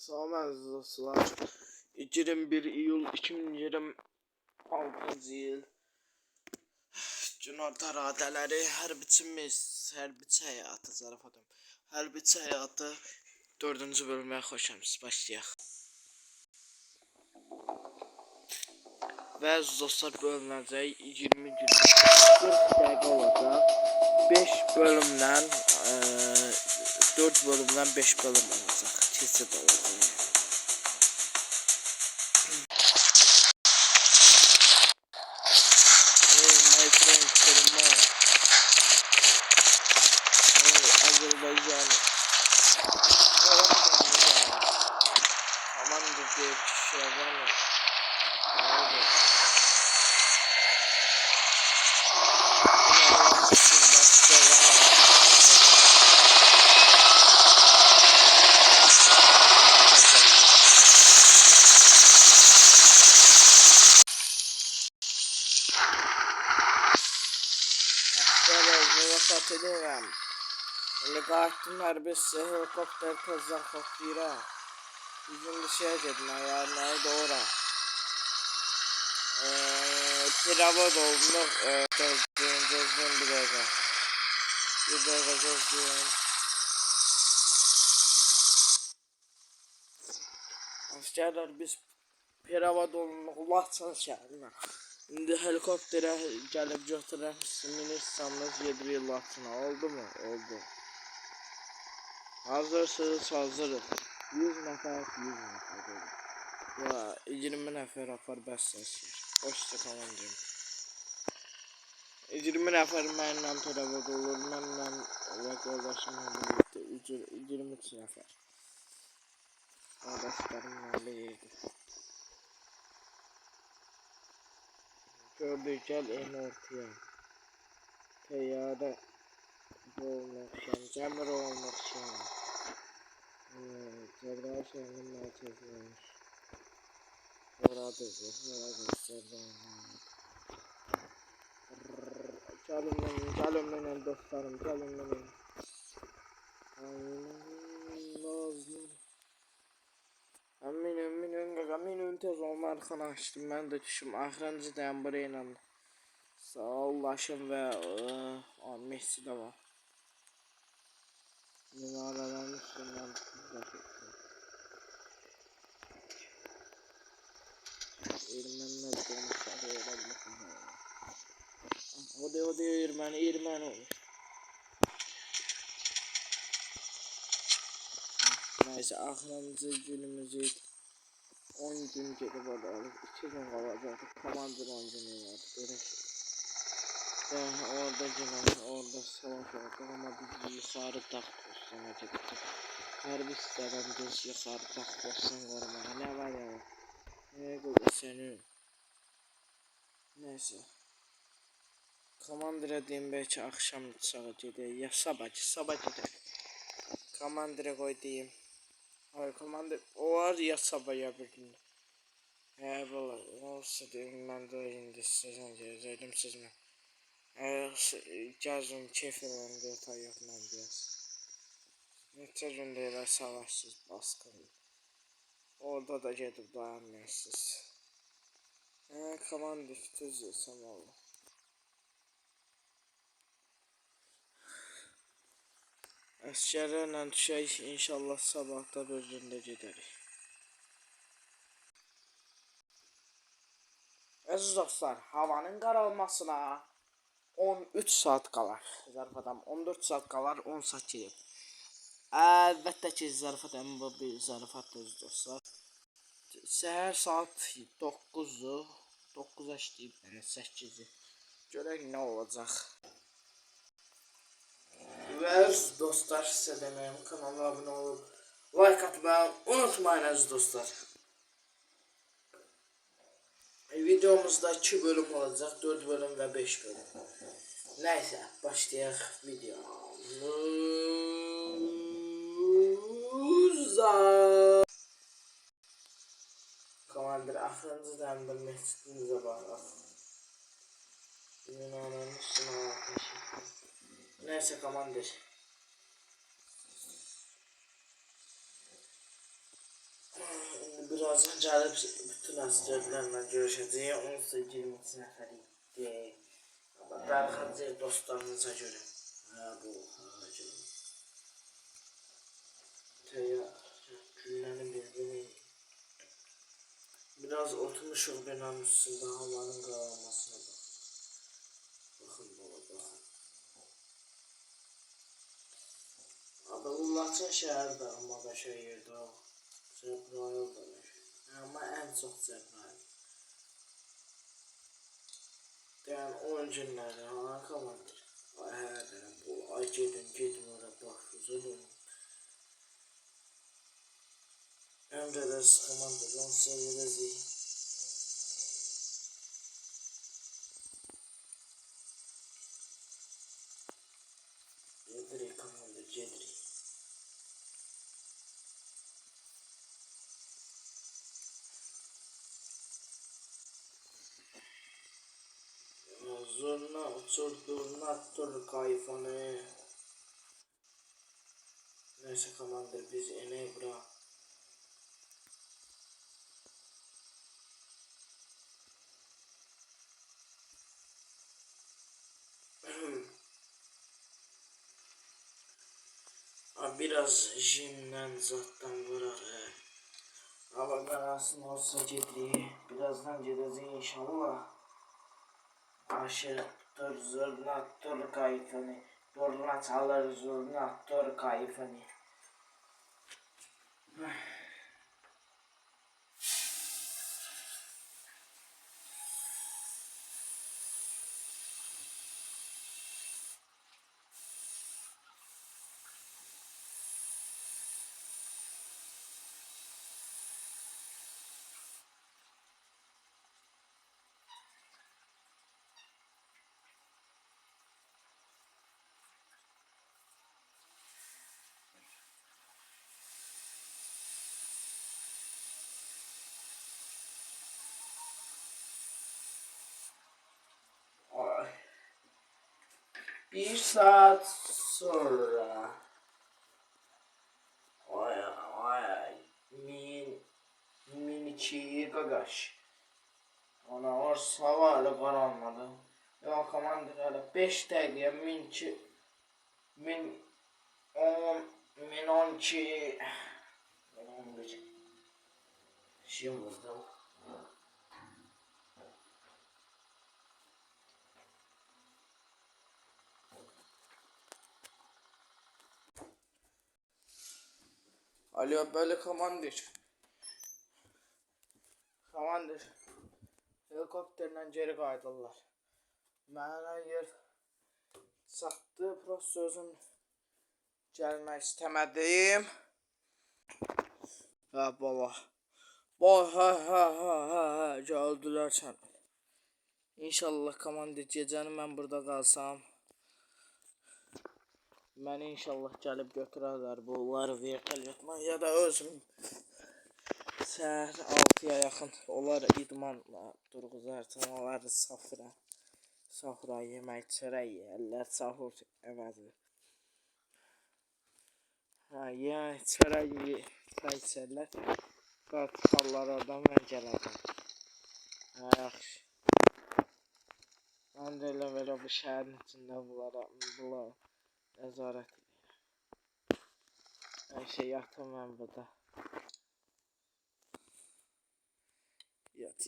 Salam əziz dostlar. 21 iyul 2026 yıl günorta radələri hərbiçi həyatı zarafatım. Hərbiçi həyatı 4-cü bölümə xoş gəlmisiniz. Başlayaq. Və əziz dostlar, bölünəcək 20 gün 40 dəqiqə olacaq. 5 bölümdən 4 bölümdən 5 bölüm olacaq. Keçid olacaq. Azerbaycan Komanda diye kişilerden Satıyorum. Ligatın harbisi helikopter tezden koklayır. Bizim dışarı gidin ayarları doğru. Pirava dolduk. Gözlüğün bir dakika. Bir dakika gözlüğün. Askerler biz pirava dolunluq Laçın şəhərinə. İndi helikopterə gəlib götürəmişsin, minirsanız yedirir Laçına. Oldu mu? Oldu. Hazırsınız, hazırız. 100 nəfər, 100 nəfər. Ya 20 nəfər apar bəsləşir. Hoşça kalın deyim. 20 nəfər mənlə piravad olur. Mənlə və qardaşımla birlikdə 23 nəfər. Qardaşlarımla birlikdə. Gördük, gəl en ortaya. Teyyarə olmaqşan, gəmir olmaqşan. Cəbrayıl şəhərinin mərkəziymiş. Buradır, Cəbrayıl. Gəlin mənə dostlarım, gəlin mənə. Minun tez olma arxana açdım. Mən də düşüm. Axırıncı dayan buraya inandı. Sağ ol Laşım və Messi də var. Minarələrin üstündən tutulacaq. Ermənlər qonuşlar öyrənmişəm. O da erməni olur. Neyse, axırıncı günümüzü 10 gün gedib oradayıq. 2 gün qalacaqdı. Komandır 10 günü vardı. Belə şey. Orada günah, orada savaş oldu. Ama biz yuxarı dağ postuna getdik. Hərbi sistədən düz yuxarı dağ postuna qorumağa. Nə var ya? Nə qoydu səni? Neyse. Komandira deyim, belki akşam sağa gedək. Ya sabah gedək. Komandira qoy deyim. Hayır, komandir o var ya sabah ya bir gün. Valla olsa deyim, mən də indi sizdən gələcəkdim sizlə. Gəzin, keyf eləyən detay yoxman biraz. Neçə gündə elə savaşsız baskın. Orada da gedib dayanmıyorsunuz. Komandir tüz desəm oldu. Əsgərlərlə düşək, inşallah sabahda bir gündə gedərik. Əziz dostlar, havanın qaralmasına 13 saat qalar. Zarfadan 14 saat qalar, 10 saat gedib. Əlbəttə ki, zarafatım bu bir zarafatdır dostlar. Səhər saat 9-dur. 9-a işləyib, yəni 8-i. Görək nə olacaq. Və dostlar, sizə deməyim, kanala abunə olub like atmayı unutmayın əziz dostlar. Videomuzda 2 bölüm olacaq, 4 bölüm və 5 bölüm. Nəysə, başlayaq videomuza. Komandir, axırıncı dəndir məscidinizə baxaq. Binanın üstünə atmışım. Nəysə komandir. Birazdan gəlib bütün əsgərlərlə görüşəcəyik. Onsuz da 20 nəfər idi. Amma darıxacaq dostlarınıza görə. Bu ağacın. Teya güllənin bildiğini. Biraz oturmuşuq binanın üstündə havanın qaralmasına bak. Bakın baba bakın. Adı Ulaçın şəhərdə amma qəşəng yerdə o. Cəbrayıl da qəşəng. Amma ən çox Cəbrayıl. Deyən 10 günləri hana komandır. Ay deyən bu ay gedin ora başınıza dönün. Emredersiniz komandır. Onu seviyoruz. Cedri komandır Cedri. Zurna uçurdurna tur kayfanı. Neyse komandır biz emeği bırak. Biraz jimden zaten vurar. Hava karasın olsa Cedri. Birazdan gideceğiz inşallah. Aşık dur zurna tur kayfanı. Durna çalar zurna tur kayfanı. Bir saat sonra min 2 gagaş. Ona orası havalı karanmadı. Ya komandır hala 5 dəqiqə min 2 min 10 min 12 min 11 şey vurdum. Alo böyle komandır. Komandır. Helikopterle geri qayıdırlar. Mənə yer çatdı. Prosta özüm gəlmək istəmədim. Ha baba. Ha gəldilər sən. İnşallah komandır gecəni mən burada qalsam. Məni inşallah gəlib götürərlər. Bunları vertolyotla ya da özüm səhər 6-ya yaxın onlar idmanla durğuzarsan, onları sahura yemək çörək yeyərlər, sahur əvəzi. Yemək çörək çay içərlər, qalxarlar oradan mən gələrəm. Yaxşı. Mən də elə belə bu şəhərin içində bunlara nəzarət edirəm. Hər şey yatım mən burada. Yat.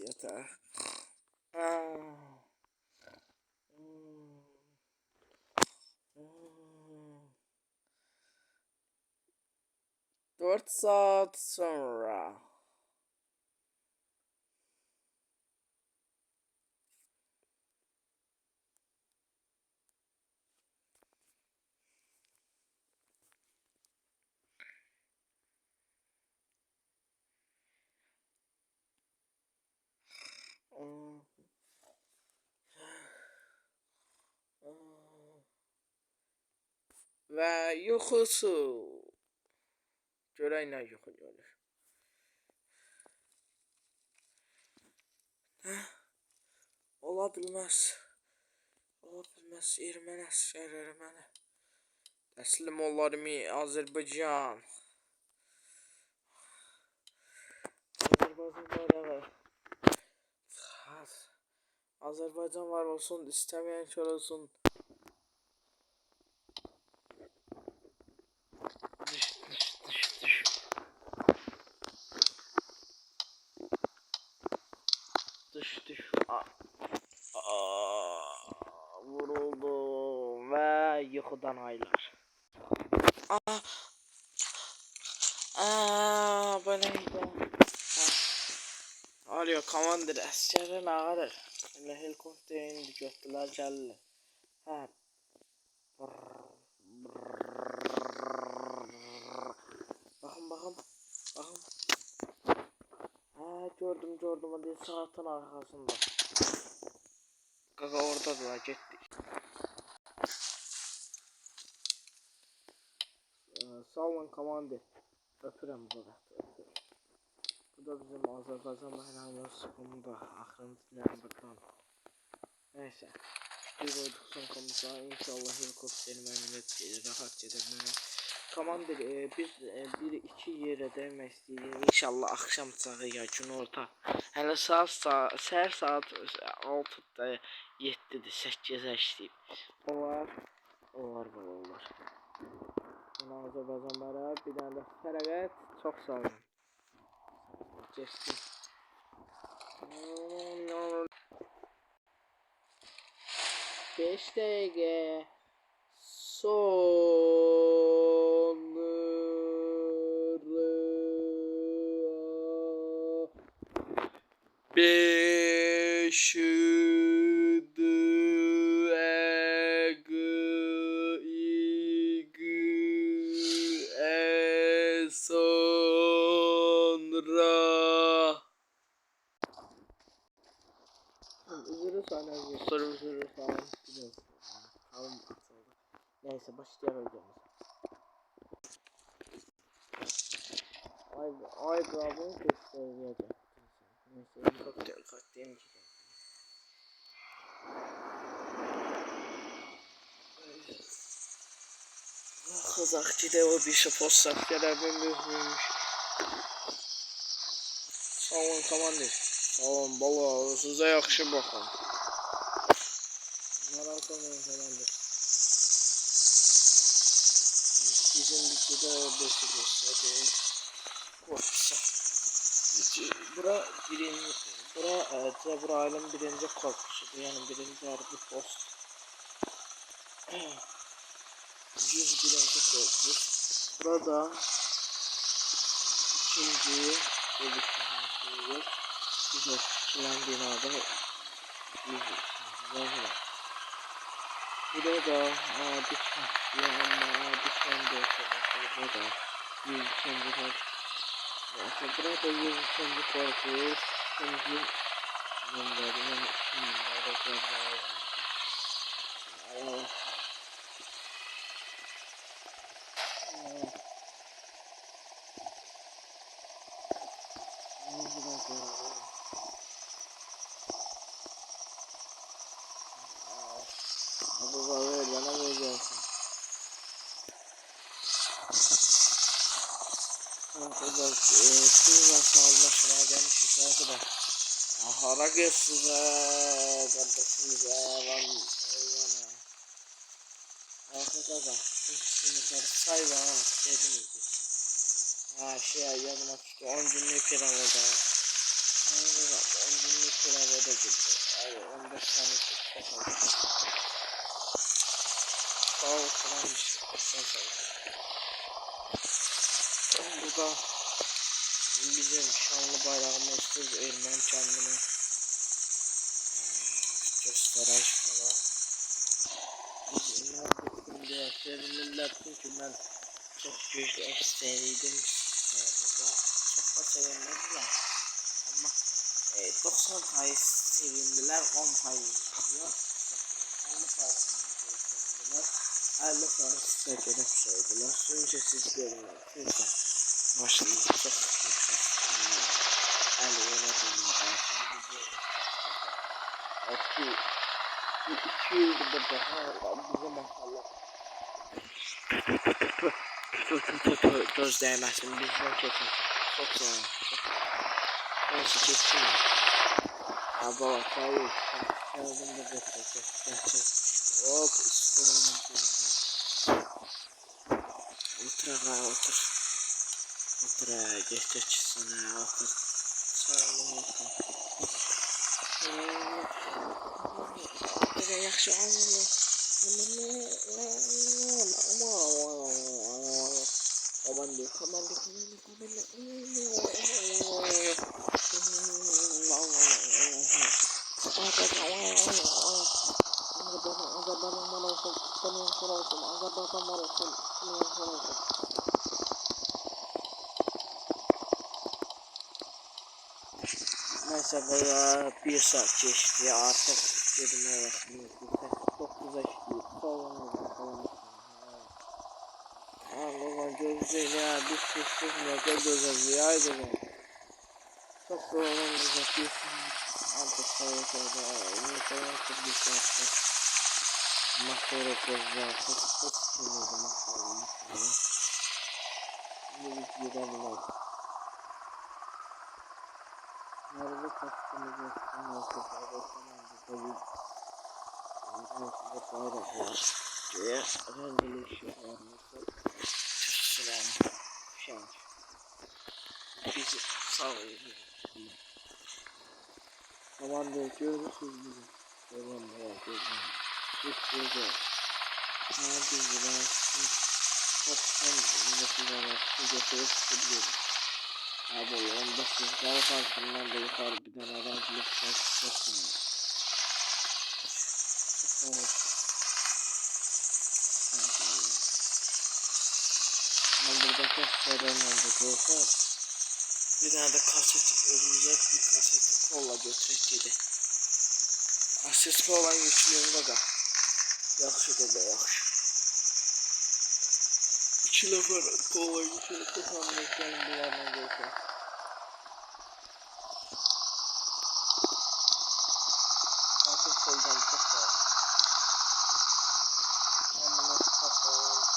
4 saat sonra. Ve yuxusu. Görək nə yuxu görür. Ola bilməz. Erməni əsgərləri mənə təslim olarım Azərbaycan. Azerbaycan bayrağı. Azerbaycan var olsun, istemeyen kör olsun. Düş. Düş. Vuruldu ve yuxudan aylar. Böyleydi. Alıyor komandir əsgərin ağırır. Elə helikopterin götdülər gəlirlər. Bakın. Gördüm hadi saatin arkasında. Kaka oradadılar gitti. Sağ olun komandir. Öpürəm bu vaxtı. Bu da bizim Azərbaycan bayrağımız. Bunu da axırıncı dilərim buradan. Neyse. Bir koyduk son komuta. İnşallah helikopterim əmniyyət rahat gedə bilməm. Komandir biz 1-2 yerə dəymək istəyirik. İnşallah axşam çağı ya gün orta. Hələ səhər saat 6-da 7-dir, 8-ə işləyib. Olar. Buna Azərbaycan bayrağı, bir dənə də fərəqət. Çox sağ olun. Geçdim. 5 dəqiqə sonra Üzülür falan. Tamam atıldı. Neyse başlayalım. Ay grabını göstereceğim. Neyse helikopter katlayayım ki. Kazakçıda o bir şey postak görevim büyümüş. Sağ olun komandir. Sağ olun baba size yakışı bakın. Merak olmayın komandir. Bizim bütçede beşi gösterdi. Korkusu. Cebrail'in birinci korkusudur. Yani birinci harbi post. 101. korkus. Burada ikinci bölük. Güzel tutulan binada 100. Burada bitmez ama bitmem de burada 100. Burada 100. korkus. Şimdi bunların hara size kardeşimize lan eyvana. Arkadaşlar şimdi sayva dediniz biz. Yanıma çıktı 10 günlük piramide. 10 günlük piramide gitti. Abi 15 tane çıktı. Sağ olsunlarmış. Burada bizim şanlı bayrağımız Ermeni kendini gösterək buna. Biz neredesinde sevinirler çünkü ben çok güçlü ekstriydim. Çok da sevinmediler. Ama 90% sevindiler, 10% yok. 50%'dan göre sevindiler. 50% göre sevdiler. Çünkü siz görünür. Çünkü başınız çok yüksek. 50 yönetimde. Bu 2 yıldır burada bize maşallah. Göz değmesin bizden kesin. Çok sağ olun. Neyse kestim ya. Abi bak hayır. Geldim de bekle. Gerçek. Hop üstüne girdim. Otur aga otur. Otur ha geç sana otur. Sağ olun. Böyle yaxşı anlamı. Komando. Neyse böyle bir saat geçti artık dedim evet 9'a işliyor falan. Allah'ım gözleri ya bir sessiz ne gözleri ya dedim. Çok doğru güzel bir artık sayıda mesela bir saatte mahvere gözler çok sinirli mahvere. Şimdi biz gidelim. Nerede kaçtığımız yok. Diye önemli bir şey var. Sıram. Şey. Bizi sağlayın. Aman da görürsünüz bizi. Tamam ya görürüm. Hiç görürüm. Hadi biraz. Bakın mesela şu götürüp çıkabilirim. Abi 15 yıllar farkından da yukarı bir tane arazilik çıkmasın. Ben burada kaçlardan da görsen bir tane de kaset önümüze bir kaseti kolla götürek dedi. Asis kolla yüklüyüm da yaxşı da yaxşı. 2 nefer kolla yüklüyüm de sanmışlarım bularına görsen. Ateş soldan çok var. Amına kafam.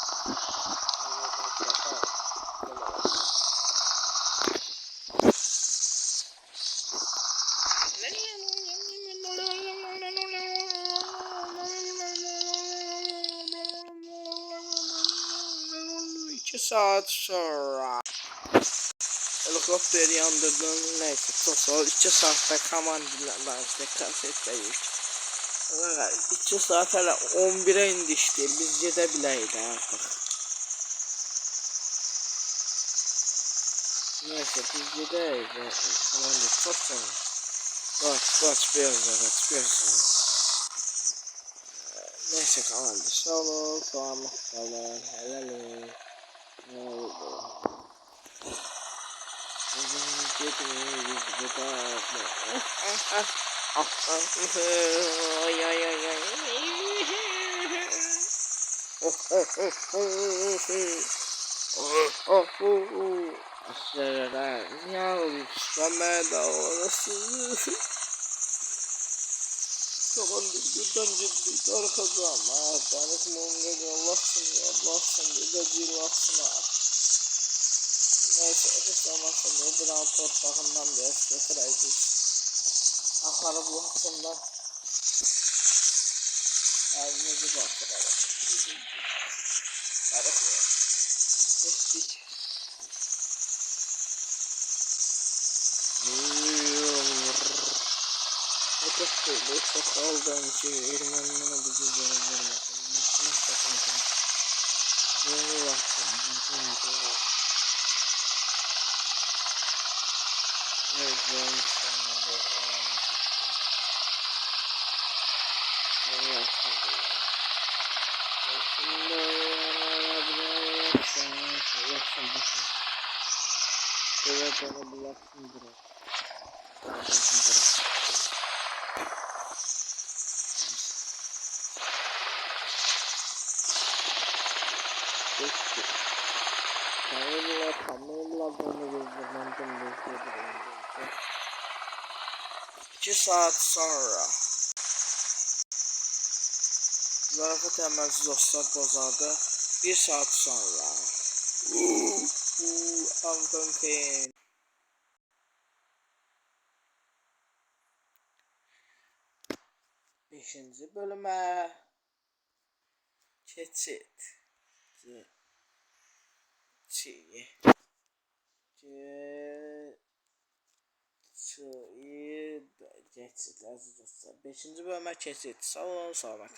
İki saat sonra helikopteri yandırdım neyse çok zor 2 saatte kamandırlar işte kasetle yük 2 saat hele 11'e indi işte biz gidebileydi artık neyse biz gideyiz kamandır çok sonra kaç bir yazar neyse kamandır sağ olun helal ne oldu Aşağıda ne olmuş? Ben de orası. Tamamdır buradan ciddi arkadaşım. Tanrım onları Allah'sın dedi Allah'sın. Neyse ötesi zamanında bir an torpağından biraz götüreceğiz. Ahara bu hakkında elimizi bastıralım. Karışmıyor. Geçtik. Ötesi çok aldığım için irmanını bizi vermezsin. Müslüman takıntım. Böyle baktım. Evet, İki saat sonra zarafet hemensiz dostlar bozardı. 1 saat sonra Anton Kane 5-ci bölümə keçid. Geçid əziz dostlar. 5-ci bölümə keçid. Sağ olun, salamat.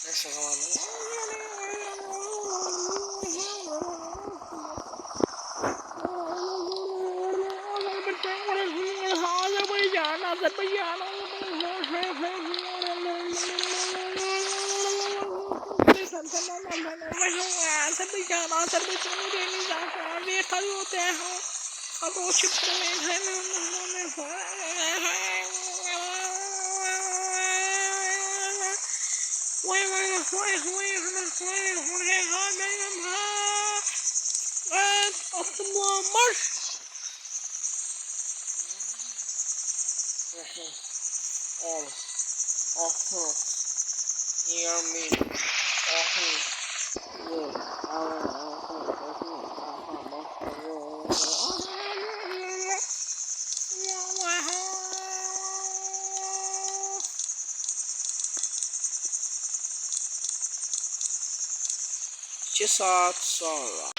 Neyse İki saat sonra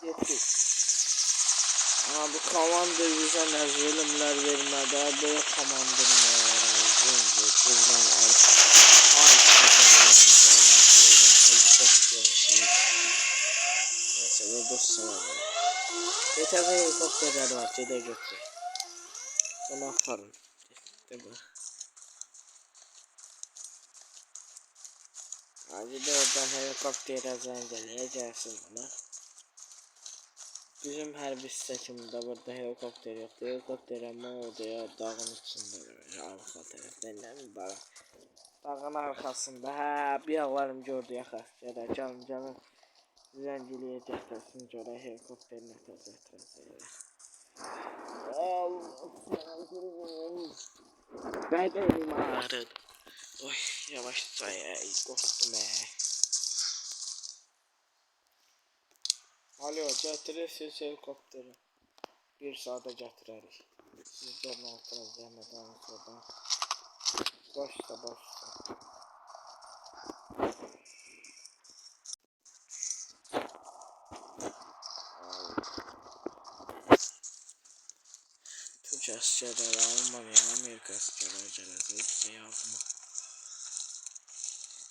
yettik. Ama bu komanda bize ne zulümler vermedi. Böyle komandırma lazımdı. Buradan al. Neyse burada sana. Yeter ki helikopterler var. Cede götür. Bunu atarım. İşte bu. Hadi de oradan helikoptere zendeleyeceksin bunu. Bizim her bir seçimde burada helikopter yoktu. Helikopter ama orada ya dağın içinde böyle arka tarafından dağın arkasında. Ha bir ağlarım gördü yakar. Canım zencileyeceksin göre helikopterine tezektir. Ben de elim ağrıdı. Oy yavaşça ya korktum Alo getirirsiniz helikopteri. Bir saate getireriz. Sizlerin altına zahmet alın oradan. Boşta. Türk askerleri Almanya, Amerika askerleri geldi. Hepsi yardıma.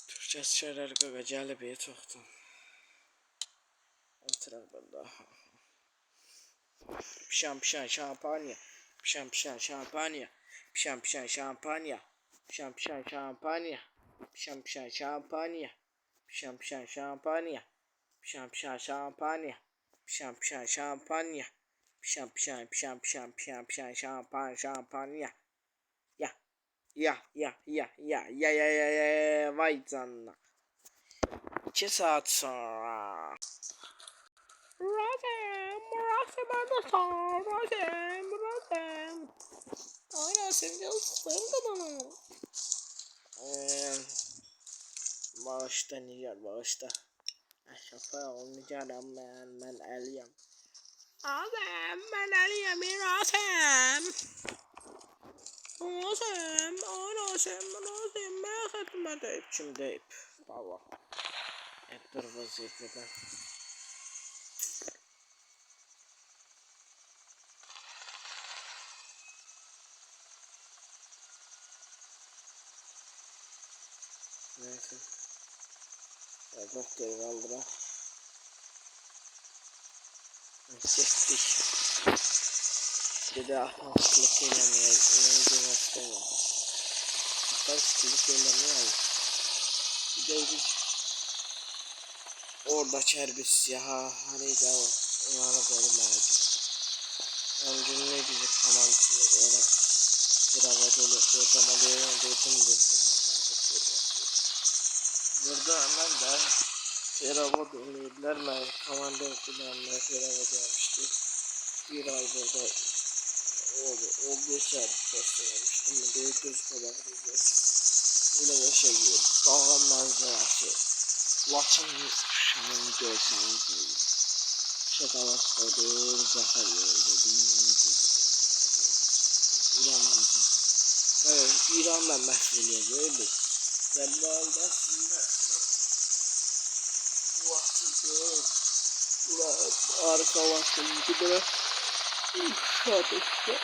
Türk askerleri gaga gelip bir çoktu. Oturak burada. Pişan şampanya. Pişan şampanya. Pişan şampanya. Pişan şampanya. Pişan şampanya. Pişan şampanya. Pişan şampanya. Pişan şampanya. Pişan şampanya. Ya vay canına. 2 saat sonra. Razem anlasam Razem. Aynen sen yazsın kadını. Bağışta niye bağışta. Şaka olmayacağım ben eliyim. Razem ben eliyim Razem. Razem merak etme deyip şimdi baba. Hep dur vaziyette. Neyse. Helikopteri kaldıra. Geçtik. Dedi ahmaklık eylemeye inanılmaz istemiyor. Ahmaklık eylemeye bir de biz orada çerbis ya hani de o uyanı koydum ağacım. Önce ne bizi kamantımız olarak pirava dolu kocaman diyorum dedim burada hemen de pirava doluyorlar ben kamanda kullanmaya pirava demişti. Bir ay burada o geçer posta vermiştim de göz kulaklarıyla ile yaşayıyor. Dağ manzarası Laçın şanın görseniz olur. Şakalaştırır, zafer yolda İran'dan zafer. Evet, İran'dan bahsediyor böyle. Zellal'da şimdi vaktidir. Arka vaktimizi böyle işte.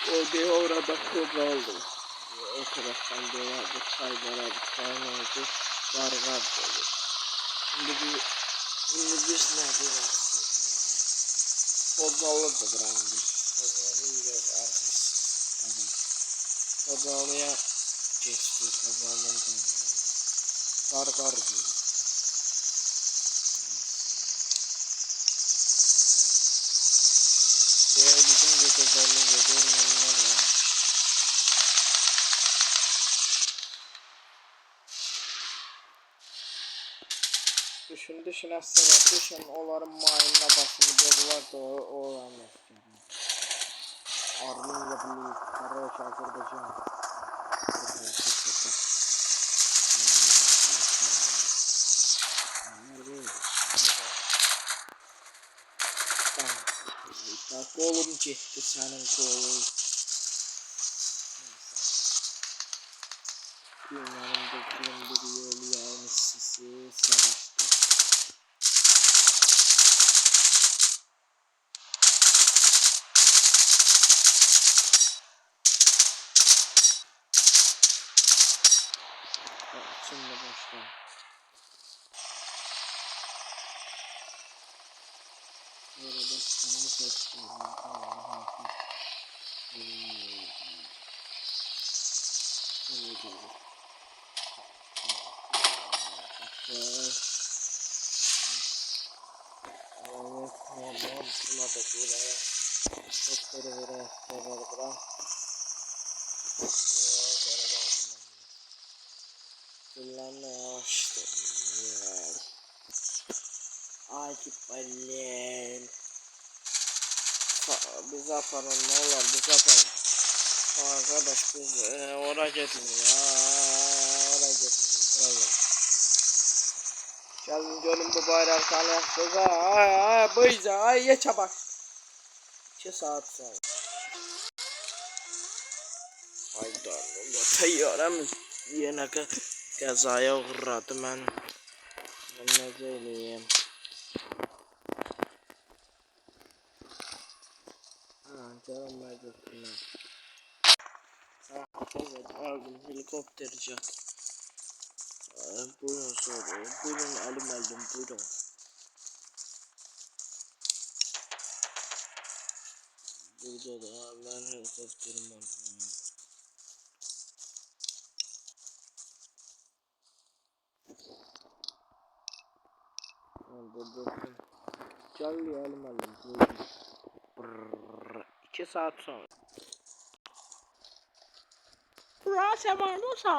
O bir orada kobra oldu. O taraftan böyle bir çaylara bir tane oldu. Gargar oldu. Şimdi biz ne diyoruz? Kozalıdır rangi. Kozalının göz arkası. Tamam. Kozalıya geçti. Kozalının tamamı. Gargar gibi. Böyle bizim de kozalını veriyorum. Onlar var. Düşün aslında düşün onların mayınına basını dediler de o anlaştı. Armenya Birliği Karabaş Azerbaycan. Kolum gitti senin kolun. Dünyanın dökülün bir yolu yağını sisi savaştı. Şimdi başla. Böyle başkanı seçtim. Akif Allen. Bize aparın ne olur bize aparın. Arkadaş biz oraya getirin ya. Oraya getirin. Gelin görün bu bayrak tanıyasız. Ay buyza ay ye çabuk. 2 saat sonra. Hayda. Teyaremiz yine kazaya uğradı ben. Ben ne söyleyeyim. Canım ben götürmem. Aldım helikopterci. Buyurun soru. Buyurun elim buyurun. Burada da ben helikopterim var. Burada canlı elim buyurun. 2 saat sonra. Burası Marlosa.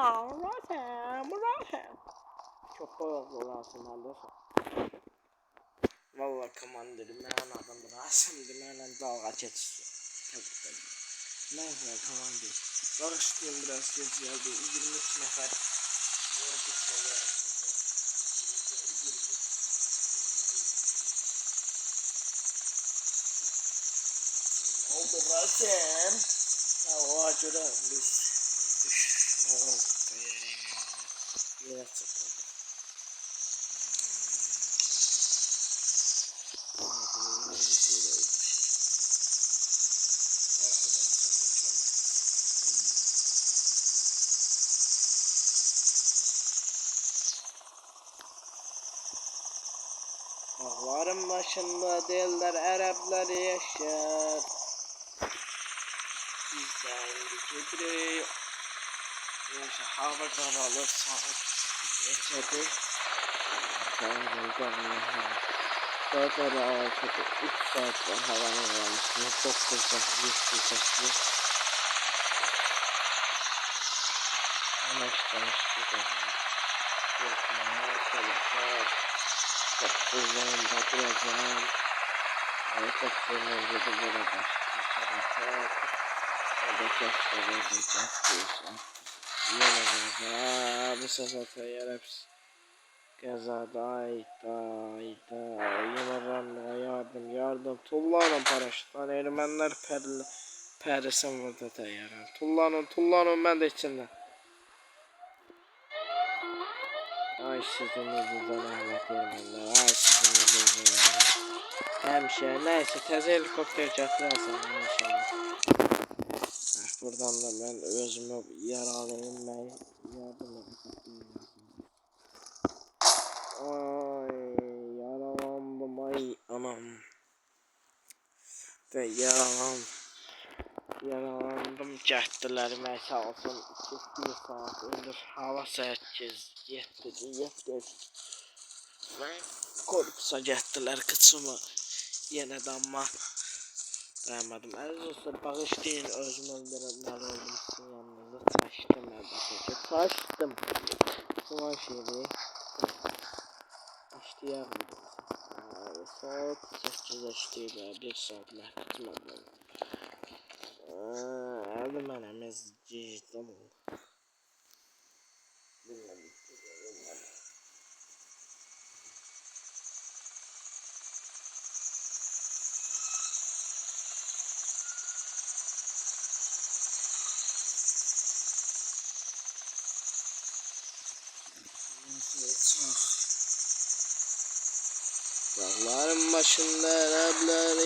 Burası. Çok koyaklı Rasım Marlosa. Valla komanderim ben adamdır. Rasım'dı ben dalga geçiyor. Neyse komandir. Barıştığım biraz geç geldi. 23 nefer. Vurdu çalarımızı. Ne oldu Rasım? O acıra biz düşme olduk da yere çıkıldı. Dağların başında derler Ərəblər yaşar. Bizden gidiyor. Neyse hava karalı saat geçedi. Zaten 3 saat var havanın varmışsınız. 9 saat 108. Güneşten çıkıyor. Yorkmaya çalışıyor. 9'dan batıracağım. Çok önemli de böyle başlayacak. O da keşke bu sefer tayar hepsi. Kazada ayda yardım tullanın paraşütler Ermeniler perisin burada tayyaran tullanın ben de içinde ay sizin yüzünüzden ahmet Ermeniler ay sizin yüzünüzden hemşe neyse teze helikopter getirersen inşallah buradan da ben özümü yaralayayım ben yardım edeyim. Ay yaralandım ay anam de yaralandım getdiler sağ olsun 2 saat öndür hava 8-7 ben korpusa getdiler kıçımı yeniden ama dayanmadım əziz dostlar bağışlayın özümü öldürənlər oldum sizin yanınızda çaşdım əlbəttə çaşdım bu şeyi İştiyar saat 8'e iştiyar 1 saatler kısmadım. Aldım ben mesajdan. Bilmem. Dağların başında Araplar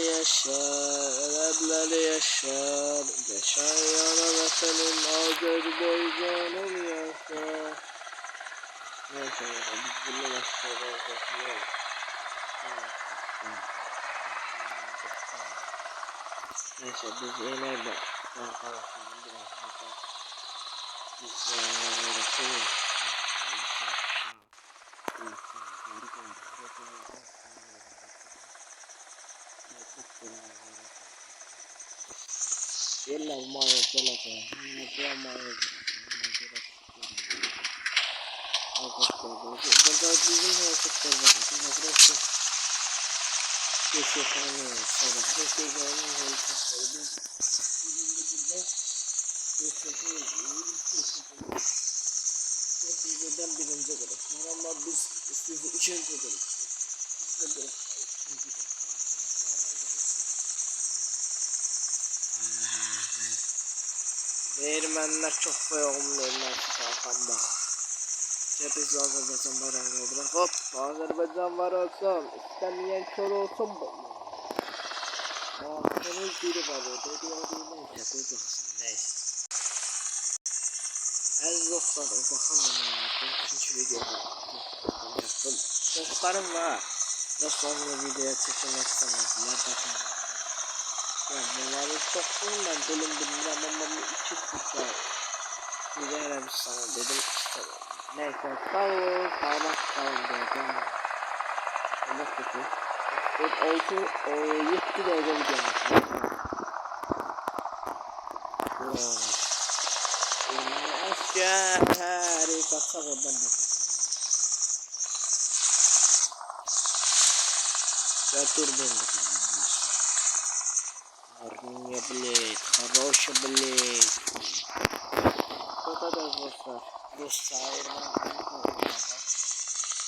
yaşar. Geçen yana vatanım Azerbaycan'ım yaşar. Neyse biz bununla başlayalım. Neyse biz yine de arkadaşlarım biraz burada. Biz yanına uğraşıyoruz. Yalla mayo pelaka. Dia mayo. Burada bizim hareketler var. Burası. Keşfetmeyi sonra keşfetmeyi helikopteri. Keşfetmeden birinci grup. Ama biz sizi ikinci grup. Ermeniler çok boyağımlı Ermeni tutarken bak. Biz Azerbaycan bayrağını bırak. Hop Azerbaycan var olsun. İstemeyen kör olsun. Senin biri var orada. Neyse koyacaksın. Neyse. Aziz dostlar o bakalım ben ikinci videoda yaptım. Dostlarım var. Dostlarımla videoya çekilmek istemediler. Bakın. Yani bunları çok ben bölüm bilmiyorum ama 2 tutar. Bir de Arabistan'a dedim istedim. Neyse sağ olun. Sağlık kalın diyeceğim. Allah kötü. 7 dakika videomuz. Asya harika oradan bakın. Ya turban bakın. Armiya blade, хороший blade. Bu kadar dostlar. Dostlar,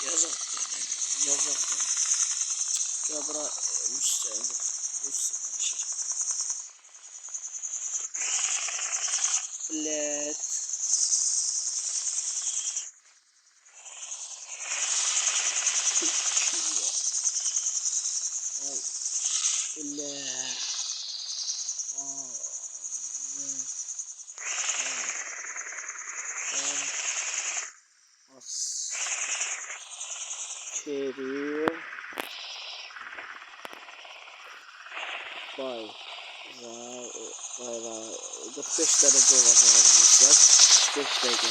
yazık. Ya bura müstehcen. Blade. Blade. Askeri bayrağı 45 derece olacak arkadaşlar. 5 dakika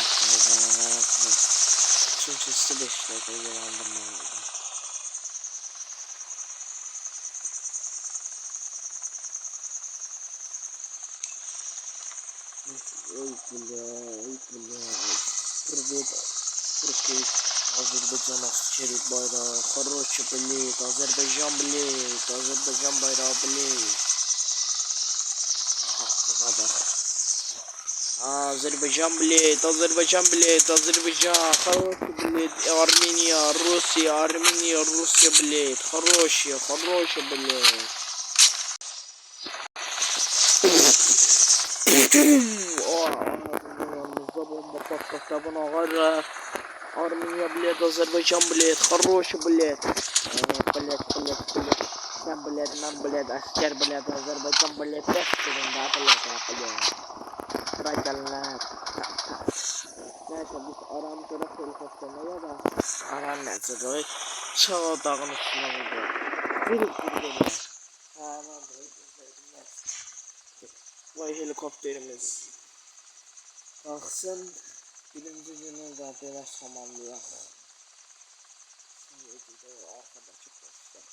bayrağı. Çünkü 5 dakika yalandırma. Ой, привет, привет, Азербайджан askeri bayrağı, хороший, блядь, Azerbaycan, блядь, Azerbaycan bayrağı, блядь. Bu kadar. Azerbaycan, блядь, Azerbaycan, блядь, Azerbaycan, хороший, блядь, Armenia, Rusya, блядь, хороший, блядь. Bomba patlattı buna gara. Armenia, блядь, Azerbaycan, блядь, хороший, блядь. Блядь. Sen, блядь, ben, блядь, asker, блядь, Azerbaycan, блядь, beştirin da, блядь. Krakerler. Neyse biz aramı göre helikopterine ya da aram neyse Çağ dağın üstüne vurdu. Vurdu. Hemen vay helikopterimiz. Kalksın. Birinci günü de böyle samanlıyor. Şimdi arkadaşı dostlar.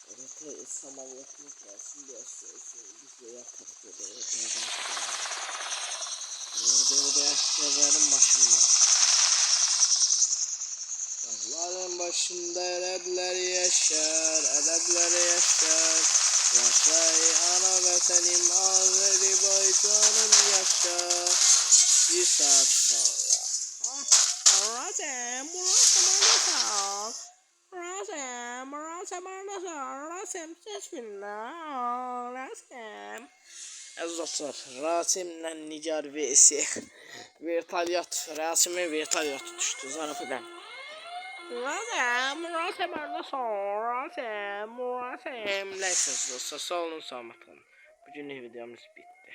Evet, samanlıkmış gelsin diye söylüyor. Biz de yatak dedi. Burada yaşayanların başında. Dağların başında Araplar yaşar. Yaşay ana vatanım Azerbaycan'ım yaşa. Bir saat sonra. Rasem sesminler. Rasem. Dostlar, Rasim'le Nigar vs. Vertalyat. Rasim'e vertalyat düştü zarafıdan. Rasem arada sonra. Rasem. Neyse dostlar, sağ olun, sağ olun. Bugün videomuz bitti.